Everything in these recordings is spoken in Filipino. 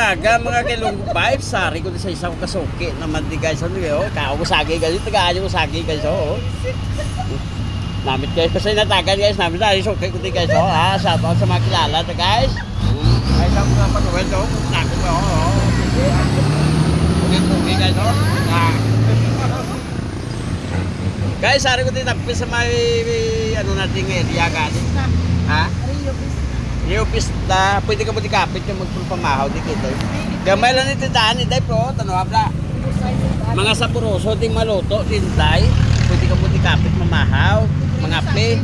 taga mga kilong 5 sari ko sa isang kasuki naman di guys ano yo kao sagi guys taga ayo sagi guys oh. Namit guys kasi natagan guys namin dahil suki ko di guys oh ha shout out sa mga kilala to guys. Ay sa mga panuwel do nako ko oh. Okay guys oh. Guys, sari ko din tapos sa may ano nating area galing. Ha? Rio Pista, pwede ka mo di kapit yung magpapamahaw di kita. Gamay lang ito daan, day pro, tanong abla. Mga sapuroso, ding maluto, dinday. Pwede ka mo di kapit mamahaw, mga pe.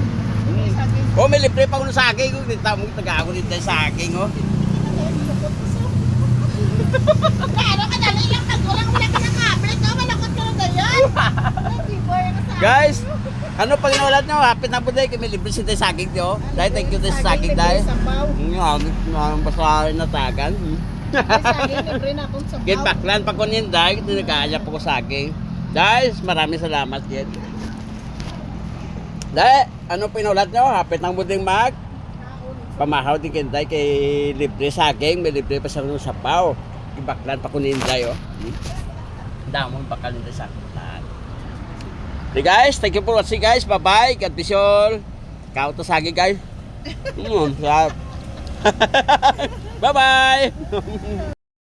Oh, may libre pa ko ng saging. Dito mo taga ako dito sa saging, oh. Ano ka dali lang kagulang wala ka ng kapit, no? Malakot ka na ganyan. Guys, ano pag inulat nyo, hapit na po dahil kami libre si tayo saging nyo. Dahil thank you tayo sa saging dahil. Basahin na tagan. Saging, libre na akong sabaw. Git baklan pa ko niyan dahil nagkaya po ko saging. Guys, maraming salamat Git. Dahil, ano pinulat nyo, hapit ng buding mag. Pamahaw din kinday kay libre saging, may libre pa sa mga sapaw. Ibaklan pa ko niyan dahil. Damon bakal nila sa akin. Hey guys, thank you for watching guys. Bye-bye. God bless you all. Kao to sagi guys. Bye-bye.